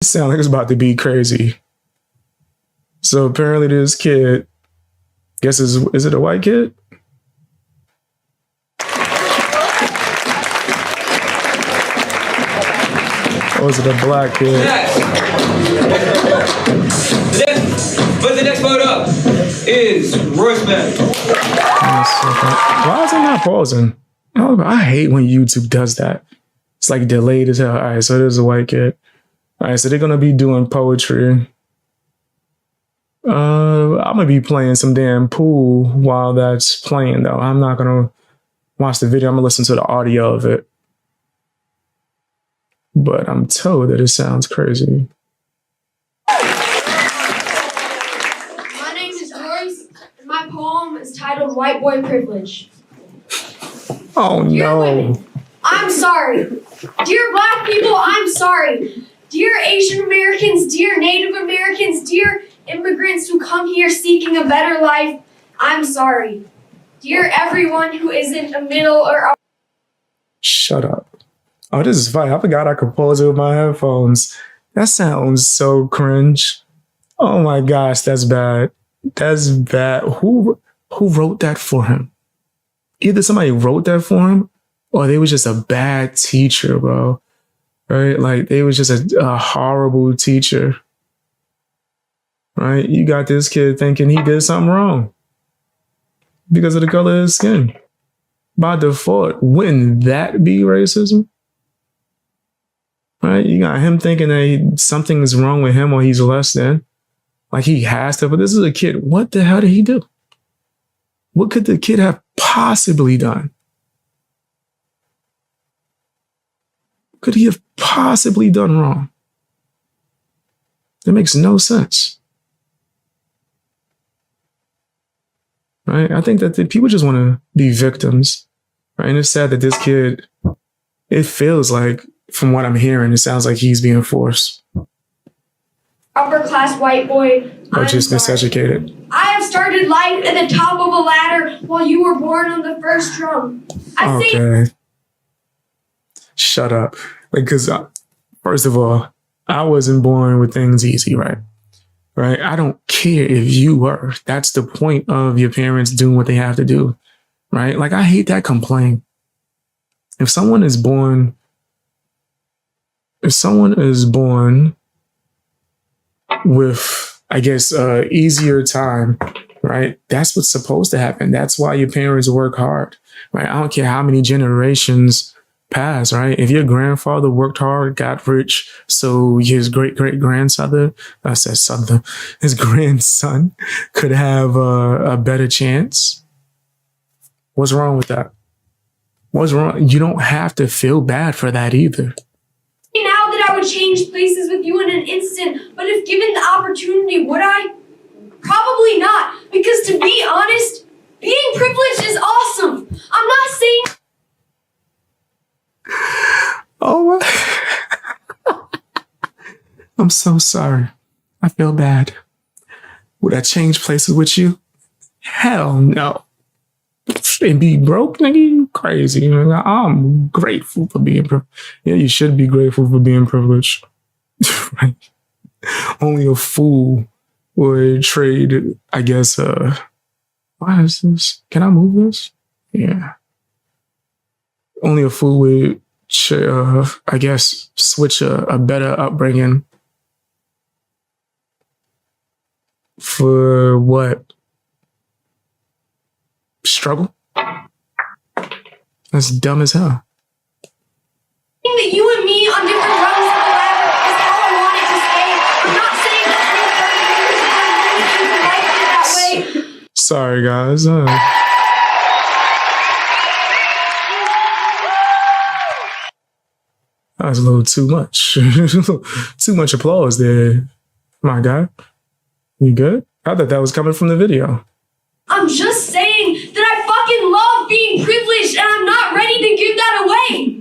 It sounds like it's about to be crazy. So apparently this kid, guess is it a white kid? Or is it a black kid? But the next photo is Royce Mack. Why is it not pausing? Oh, I hate when YouTube does that. It's like delayed as hell. All right, so there's a white kid. All right, so they're gonna be doing poetry. I'm gonna be playing some damn pool while that's playing though. I'm not gonna watch the video. I'm gonna listen to the audio of it. But I'm told that it sounds crazy. My name is Royce, and my poem is titled White Boy Privilege. Oh Dear no. women, I'm sorry. Dear Black people, I'm sorry. Dear Asian Americans, dear Native Americans, dear immigrants who come here seeking a better life, I'm sorry. Dear everyone who isn't a middle or upper. Shut up. Oh, this is funny. I forgot I could pause it with my headphones. That sounds so cringe. Oh my gosh, that's bad. That's bad. Who wrote that for him? Either somebody wrote that for him or they was just a bad teacher, bro. Right? Like they was just a horrible teacher. Right? You got this kid thinking he did something wrong because of the color of his skin. By default, wouldn't that be racism? Right? You got him thinking that something is wrong with him or he's less than. Like he has to, but this is a kid. What the hell did he do? What could the kid have possibly done? Could he have possibly done wrong? It makes no sense. Right? I think that the people just want to be victims. Right? And it's sad that this kid, it feels like, from what I'm hearing, it sounds like he's being forced. Upper class white boy. Or I'm just sorry. miseducated. I have started life at the top of a ladder while you were born on the first rung. I say Okay. Shut up. Like, because first of all, I wasn't born with things easy, right? Right? I don't care if you were. That's the point of your parents doing what they have to do, right? Like, I hate that complaint. If someone is born with, I guess, easier time, right? That's what's supposed to happen. That's why your parents work hard, right? I don't care how many generations pass, right? If your grandfather worked hard, got rich, so his great-great-grandson, his grandson could have a better chance. What's wrong with that? What's wrong? You don't have to feel bad for that either. now that I would change places with you in an instant, but if given the opportunity, would I? Probably not, because to be honest, being privileged is awesome. I'm not saying. Oh, I'm so sorry. I feel bad. Would I change places with you? Hell no. And be broke, nigga, you crazy. I'm grateful for being privileged. Yeah, you should be grateful for being privileged. Right? Only a fool would trade, I guess, why is this? Can I move this? Yeah. Only a fool would, I guess, switch a better upbringing for what? Struggle? That's dumb as hell. That you and me on different rungs of the ladder is how I want it to stay. I'm not saying that that way. Sorry, guys. That was a little too much. Too much applause there, my guy. You good? I thought that was coming from the video. I'm just saying that I fucking love being privileged and I'm not ready to give that away.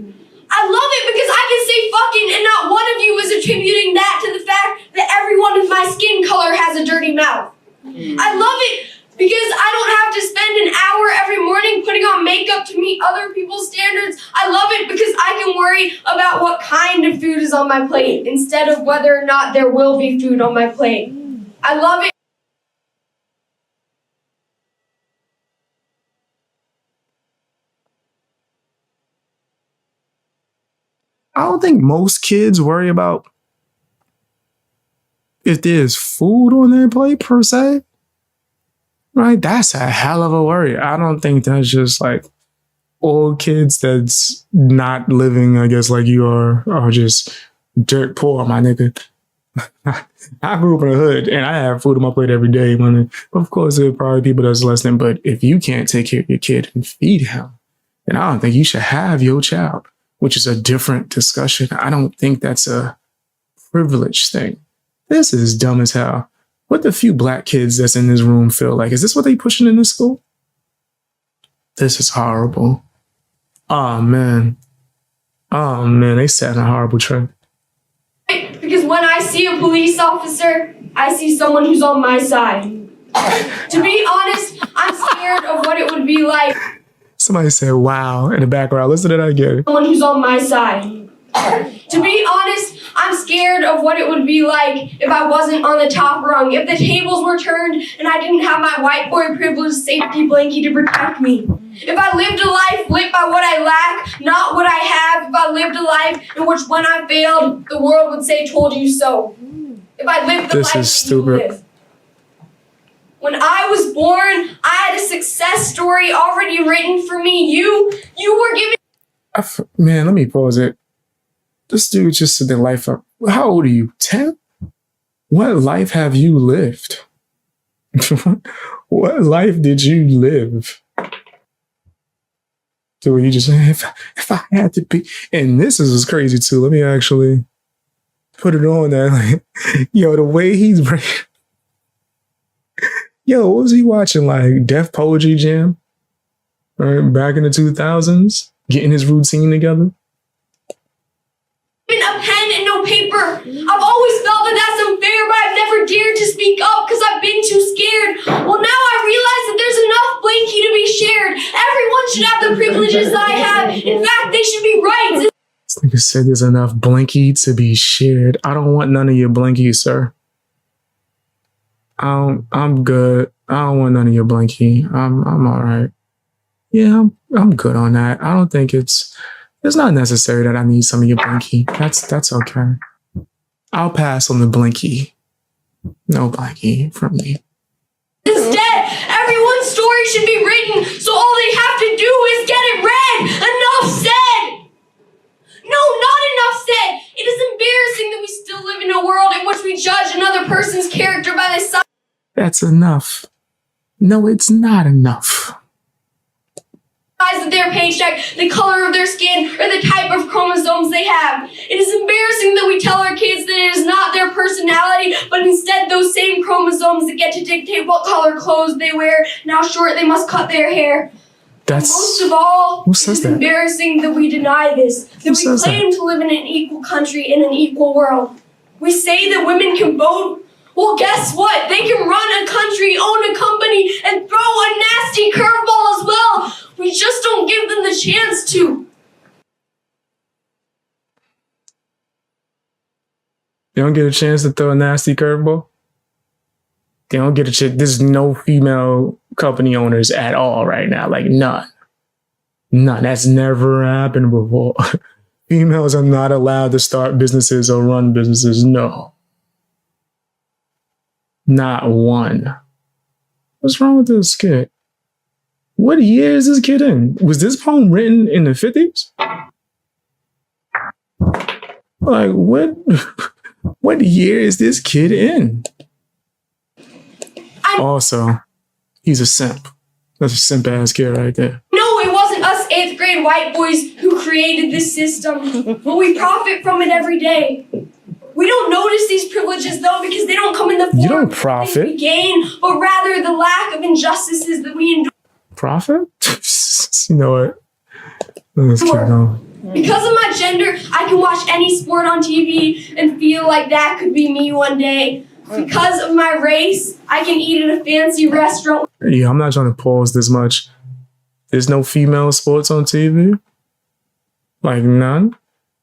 I love it because I can say fucking and not one of you is attributing that to the fact that everyone with my skin color has a dirty mouth. I love it Because I don't have to spend an hour every morning putting on makeup to meet other people's standards. I love it because I can worry about what kind of food is on my plate instead of whether or not there will be food on my plate. I love it. I don't think most kids worry about if there's food on their plate per se. Right? That's a hell of a worry. I don't think that's just like old kids that's not living, I guess, like you are just dirt poor, my nigga. I grew up in the hood and I have food on my plate every day. Man. Of course, there are probably people that's less than, but if you can't take care of your kid and feed him, then I don't think you should have your child, which is a different discussion. I don't think that's a privilege thing. This is dumb as hell. What the few black kids that's in this room feel like? Is this what they pushing in this school? This is horrible. Oh man, they set a horrible trend. Because when I see a police officer, I see someone who's on my side. To be honest, I'm scared of what it would be like. Somebody said, wow, in the background. Listen to that again. Someone who's on my side. To be honest, I'm scared of what it would be like if I wasn't on the top rung, if the tables were turned and I didn't have my white boy privilege safety blanket to protect me. If I lived a life lit by what I lack, not what I have. If I lived a life in which when I failed, the world would say, told you so. If I lived the life that you live. When I was born, I had a success story already written for me. You were given... Man, let me pause it. This dude just said their life up. How old are you? 10? What life have you lived? What life did you live? So you just say, if I had to be, and this is crazy too. Let me actually put it on there. Like, yo, the way he's yo, what was he watching? Like Def Poetry Jam? Right, back in the 2000s, getting his routine together. A pen and no paper. I've always felt that that's unfair, but I've never dared to speak up because I've been too scared. Well, now I realize that there's enough blankie to be shared. Everyone should have the privileges that I have. In fact, they should be rights. This nigga said there's enough blankie to be shared. I don't want none of your blankies, sir. I'm good. I don't want none of your blankie. I'm all right. Yeah, I'm good on that. I don't think it's not necessary that I need some of your blankie. That's okay. I'll pass on the blankie. No blankie from me. Instead, everyone's story should be written, so all they have to do is get it read. Enough said. No, not enough said. It is embarrassing that we still live in a world in which we judge another person's character by the size. That's enough. No, it's not enough. Of their paycheck, the color of their skin, or the type of chromosomes they have. It is embarrassing that we tell our kids that it is not their personality, but instead those same chromosomes that get to dictate what color clothes they wear and how short they must cut their hair. That's most of all, it is embarrassing that we deny this, that we claim to live in an equal country in an equal world. We say that women can vote. Well, guess what? They can run a country, own a company, and throw a nasty curveball as well. We just don't give them the chance to. They don't get a chance to throw a nasty curveball? They don't get a chance. There's no female company owners at all right now. Like none. None. That's never happened before. Females are not allowed to start businesses or run businesses. No. Not one. What's wrong with this kid? What year is this kid in? Was this poem written in the 50s? Like, what year is this kid in? Also, he's a simp. That's a simp ass kid right there. No, it wasn't us 8th grade white boys who created this system, but we profit from it every day. We don't notice these privileges, though, because they don't come in the form you don't profit. of things we gain, but rather the lack of injustices that we endure. Profit? You know what? Let's keep going. Because of my gender, I can watch any sport on TV and feel like that could be me one day. Because of my race, I can eat at a fancy restaurant. Yeah, I'm not trying to pause this much. There's no female sports on TV? Like none?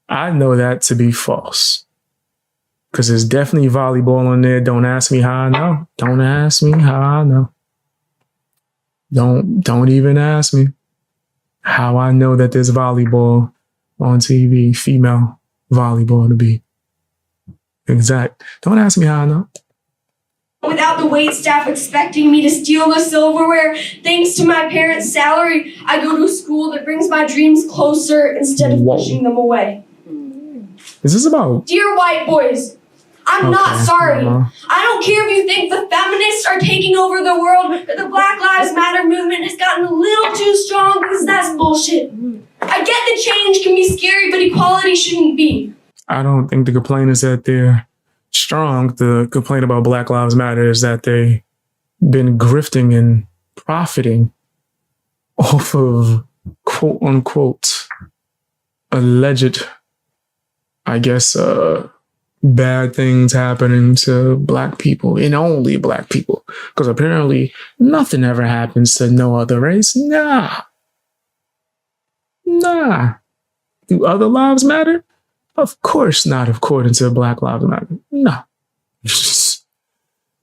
I know that to be false. Because there's definitely volleyball on there. Don't ask me how I know. Don't ask me how I know. Don't even ask me how I know that there's volleyball on TV, female volleyball to be exact. Don't ask me how I know. Without the wait staff expecting me to steal the silverware, thanks to my parents' salary, I go to a school that brings my dreams closer instead of Whoa. pushing them away. Is this about? Dear white boys, I'm not Okay, sorry. Mama. I don't care if you think the feminists are taking over the world or the Black Lives Matter movement has gotten a little too strong, because that's bullshit. I get that change can be scary, but equality shouldn't be. I don't think the complaint is that they're strong. The complaint about Black Lives Matter is that they've been grifting and profiting off of quote unquote alleged, I guess, bad things happening to Black people and only Black people. Because apparently nothing ever happens to no other race. Nah. Do other lives matter? Of course not, according to Black Lives Matter. No. It's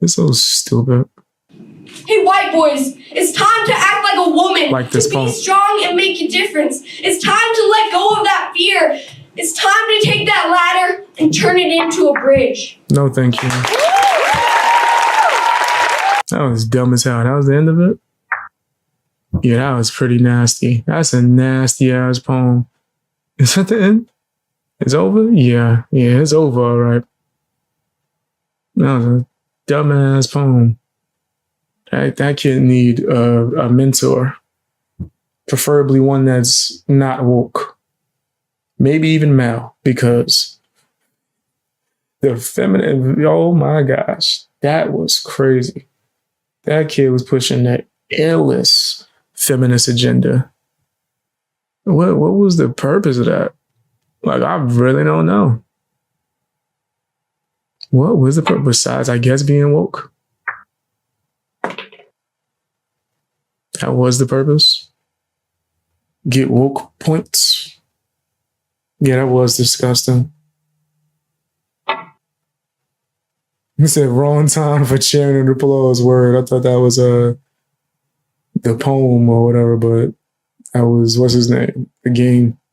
so stupid. Hey, white boys, it's time to act like a woman, Like this to be poem. strong and make a difference. It's time to let go of that fear. It's time to take that ladder and turn it into a bridge. No, thank you. That was dumb as hell. That was the end of it? Yeah, that was pretty nasty. That's a nasty ass poem. Is that the end? It's over? Yeah, it's over, all right. That was a dumbass poem. That kid need a mentor. Preferably one that's not woke. Maybe even male, because the feminine, oh my gosh, that was crazy. That kid was pushing the illest feminist agenda. What was the purpose of that? Like, I really don't know. What was the purpose besides, I guess, being woke? That was the purpose. Get woke points. Yeah, that was disgusting. He said wrong time for cheering and applause word. I thought that was the poem or whatever, but that was, what's his name? The game.